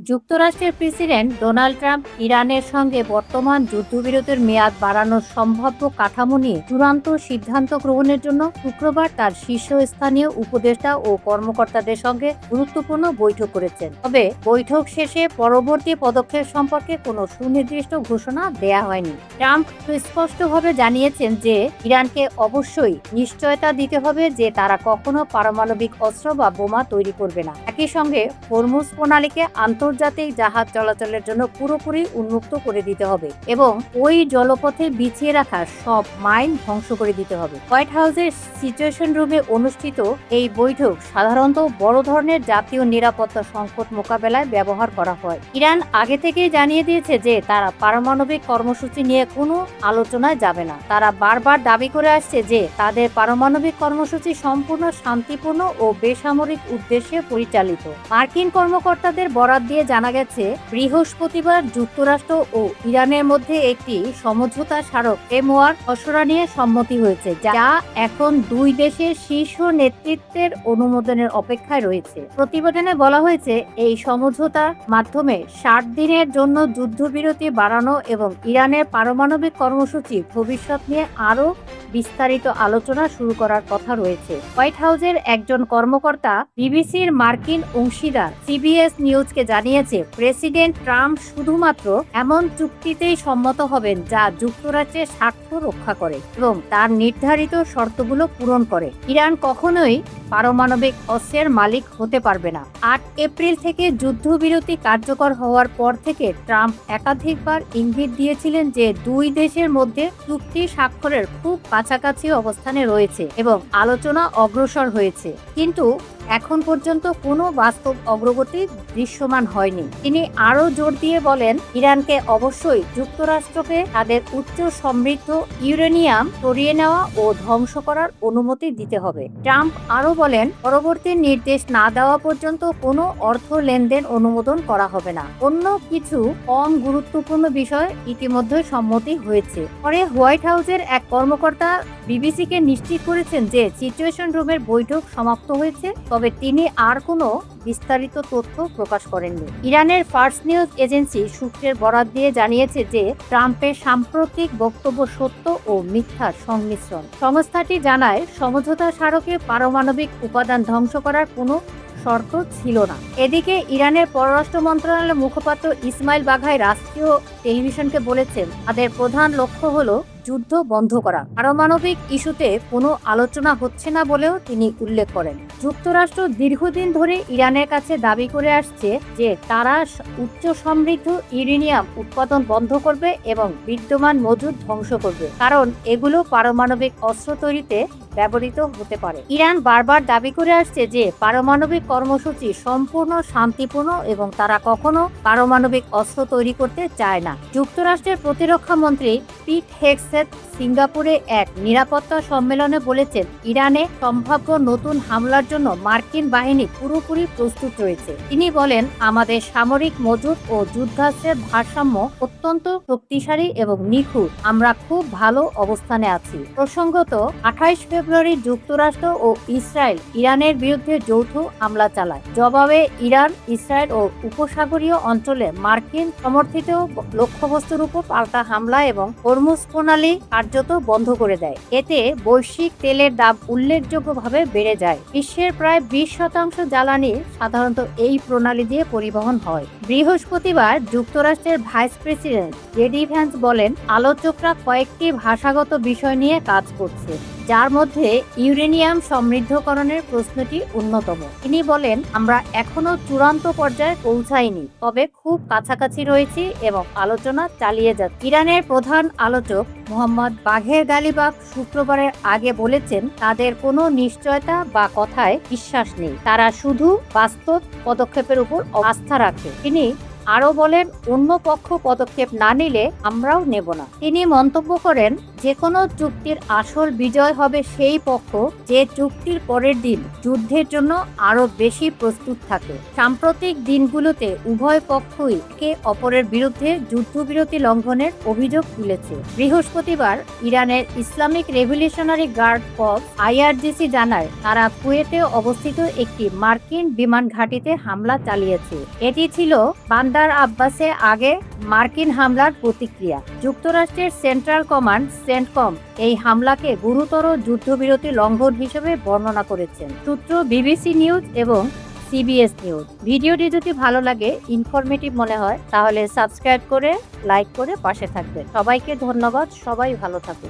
যুক্তরাষ্ট্রের president Donald Trump ইরানের সঙ্গে বর্তমান যুদ্ধবিরতির মেয়াদ বাড়ানোর সম্ভাব্য কাঠামো নিয়ে চূড়ান্ত সিদ্ধান্ত গ্রহণের জন্য শুক্রবার তার শীর্ষস্থানীয় উপদেষ্টা ও কর্মকর্তাদের সঙ্গে গুরুত্বপূর্ণ বৈঠক করেছেন। তবে বৈঠক শেষে পরবর্তী পদক্ষেপ সম্পর্কে কোনো সুনির্দিষ্ট ঘোষণা দেয়া হয়নি। ট্রাম্প সুস্পষ্টভাবে জানিয়েছেন যে ইরানকে অবশ্যই নিশ্চয়তা দিতে হবে যে তারা কখনো পারমাণবিক অস্ত্র বা বোমা তৈরি করবে না। একই সঙ্গে হরমুজ প্রণালীকে আন্তর্জাতিক জাহাজ চলাচলের জন্য পুরোপুরি উন্মুক্ত করে দিতে হবে এবং ওই জলপথে বিছিয়ে রাখা সব মাইন ধ্বংস করে দিতে হবে। হোয়াইট হাউসের সিচুয়েশন রুমে অনুষ্ঠিত এই বৈঠক সাধারণত বড় ধরনের জাতীয় নিরাপত্তা সংকট মোকাবেলায় ব্যবহার করা হয়। ইরান আগে থেকেই জানিয়ে দিয়েছে যে তারা পারমাণবিক কর্মসূচি নিয়ে কোনো আলোচনায় যাবে না। তারা বারবার দাবি করে আসছে যে তাদের পারমাণবিক কর্মসূচি সম্পূর্ণ শান্তিপূর্ণ ও বেসামরিক উদ্দেশ্যে পরিচালিত। মার্কিন কর্মকর্তাদের বরাত দিয়ে জানা গেছে, বৃহস্পতিবার যুক্তরাষ্ট্র ও ইরানের মধ্যে একটি সমঝোতা স্মারক ফ্রেমওয়ার্ক খসড়া নিয়ে সম্মতি হয়েছে, যা এখন দুই দেশের শীর্ষ নেতৃত্বের অনুমোদনের অপেক্ষায় রয়েছে। প্রতিবেদনে বলা হয়েছে, এই সমঝোতার মাধ্যমে 60 দিনের জন্য যুদ্ধবিরতি বাড়ানো এবং ইরানের পারমাণবিক কর্মসূচি ভবিষ্যৎ নিয়ে আরও বিস্তারিত আলোচনা শুরু করার কথা রয়েছে। হোয়াইট হাউসের একজন কর্মকর্তা বিবিসির মার্কিন অংশীদার সিবিএস নিউজকে জানিয়েছে, প্রেসিডেন্ট ট্রাম্প শুধুমাত্র এমন চুক্তিতেই সম্মত হবেন যা যুক্তরাষ্ট্রের স্বার্থ রক্ষা করে এবং তার নির্ধারিত শর্তগুলো পূরণ করে। ইরান কখনোই পারমাণবিক অস্ত্রের মালিক হতে পারবে না। 8 এপ্রিল থেকে যুদ্ধবিরতি কার্যকর হওয়ার পর থেকে ট্রাম্প একাধিকবার ইঙ্গিত দিয়েছিলেন যে দুই দেশের মধ্যে চুক্তি স্বাক্ষরের খুব কাছাকাছি অবস্থানে রয়েছে এবং আলোচনা অগ্রসর হয়েছে, কিন্তু এখন পর্যন্ত কোনো বাস্তব অগ্রগতি দৃশ্যমান হয়নি। তিনি আরও জোর দিয়ে বলেন, ইরানকে অবশ্যই যুক্তরাষ্ট্রকে তাদের উচ্চ সমৃদ্ধ ইউরেনিয়াম সরিয়ে নেওয়া ও ধ্বংস করার অনুমতি দিতে হবে। ট্রাম্প আরও বলেন, পরবর্তী নির্দেশ না দেওয়া পর্যন্ত কোনো অর্থ লেনদেন অনুমোদন করা হবে না। অন্য কিছু কম গুরুত্বপূর্ণ বিষয় ইতিমধ্যে সম্মতি হয়েছে। পরে হোয়াইট হাউসের এক কর্মকর্তা বিবিসিকে নিশ্চিত করেছেন যে সিচুয়েশন রুমের বৈঠক সমাপ্ত হয়েছে, তবে তিনি আর কোনো বিস্তারিত তথ্য প্রকাশ করেননি। ইরানের ফার্স নিউজ এজেন্সি সূত্রের বরাত দিয়ে জানিয়েছে যে ট্রাম্পের সাম্প্রতিক বক্তব্য সত্য ও মিথ্যার সংমিশ্রণ। সংস্থাটি জানায়, সমঝোতা স্মারকে পারমাণবিক উপাদান ধ্বংস করার কোনো শর্ত ছিল না। এদিকে ইরানের পররাষ্ট্র মন্ত্রণালয়ের মুখপাত্র ইসমাইল বাঘাই রাষ্ট্রীয় টেলিভিশনকে বলেছেন, তাদের প্রধান লক্ষ্য হলো যুদ্ধ বন্ধ করা। পারমাণবিক ইস্যুতে কোনো আলোচনা হচ্ছে না বলেও তিনি উল্লেখ করেন। যুক্তরাষ্ট্র দীর্ঘদিন ধরে ইরানের কাছে দাবি করে আসছে যে তারা উচ্চ সমৃদ্ধ ইউরেনিয়াম উৎপাদন বন্ধ করবে এবং বিদ্যমান মজুদ ধ্বংস করবে, কারণ এগুলো পারমাণবিক অস্ত্র তৈরিতে ব্যবহৃত হতে পারে। ইরান বারবার দাবি করে আসছে যে পারমাণবিক কর্মসূচি সম্পূর্ণ শান্তিপূর্ণ এবং তারা কখনো পারমাণবিক অস্ত্র তৈরি করতে চায় না। যুক্তরাষ্ট্রের প্রতিরক্ষা মন্ত্রী পিট হেগসেথ সিঙ্গাপুরে এক নিরাপত্তা সম্মেলনে বলেছেন, ইরানে সম্ভাব্য নতুন হামলার জন্য মার্কিন বাহিনী পুরোপুরি প্রস্তুত রয়েছে। তিনি বলেন, আমাদের সামরিক মজুদ ও যুদ্ধাস্ত্রের ভারসাম্য অত্যন্ত শক্তিশালী এবং নিখুঁত। আমরা খুব ভালো অবস্থানে আছি। প্রসঙ্গত, 28 ফেব্রুয়ারি যুক্তরাষ্ট্র ও ইসরায়েল ইরানের বিরুদ্ধে যৌথ হামলা চালায়। জবাবে ইরান, ইসরায়েল ও উপসাগরীয় অঞ্চলে মার্কিন সমর্থিত লক্ষ্যবস্তুর উপর পাল্টা হামলা এবং হরমুজ প্রণালী কার্যত বন্ধ করে দেয়। এতে বৈশ্বিক তেলের দাম উল্লেখযোগ্যভাবে বেড়ে যায়। বিশ্বের প্রায় 20% জ্বালানি সাধারণত এই প্রণালী দিয়ে পরিবহন হয়। বৃহস্পতিবার যুক্তরাষ্ট্রের ভাইস প্রেসিডেন্ট জেডি ভ্যান্স বলেন, আলোচকরা কয়েকটি ভাষাগত বিষয় নিয়ে কাজ করছে, যার মধ্যে ইউরেনিয়াম সমৃদ্ধকরণের প্রশ্নটি অন্যতম। তিনি বলেন, আমরা এখনো চূড়ান্ত পর্যায়ে পৌঁছাইনি, তবে খুব কাছাকাছি রয়েছি এবং আলোচনা চালিয়ে যাচ্ছে। ইরানের প্রধান আলোচক মোহাম্মদ বাঘের গালিবাফ শুক্রবারের আগে বলেছেন, তাদের কোনো নিশ্চয়তা বা কথায় বিশ্বাস নেই, তারা শুধু বাস্তব পদক্ষেপের উপর আস্থা রাখে। তিনি আরও বলেন, অন্য পক্ষ পদক্ষেপ না নিলে আমরাও নেব না। তিনি মন্তব্য করেন, যে কোনো চুক্তির আসল বিজয় হবে সেই পক্ষ যে চুক্তির পরের দিন যুদ্ধের জন্য আরো বেশি প্রস্তুত থাকে। সাম্প্রতিক দিনগুলোতে উভয় পক্ষই একে অপরের বিরুদ্ধে যুদ্ধবিরতি লঙ্ঘনের অভিযোগ তুলেছে। বৃহস্পতিবার ইরানের Islamic Revolutionary Guard Corps IRGC জানায়, তারা কুয়েটে অবস্থিত একটি মার্কিন বিমান ঘাঁটিতে হামলা চালিয়েছে। এটি ছিল বান্দার আব্বাসে আগে মার্কিন হামলার প্রতিক্রিয়া। যুক্তরাষ্ট্রের সেন্ট্রাল কমান্ড সেন্টকম এই হামলাকে গুরুতর যুদ্ধবিরতি লঙ্ঘন হিসেবে বর্ণনা করেছেন। সূত্র BBC নিউজ এবং CBS নিউজ। ভিডিওটি যদি ভালো লাগে, ইনফরমেটিভ মনে হয়, তাহলে সাবস্ক্রাইব করে লাইক করে পাশে থাকবেন। সবাইকে ধন্যবাদ। সবাই ভালো থাকুন।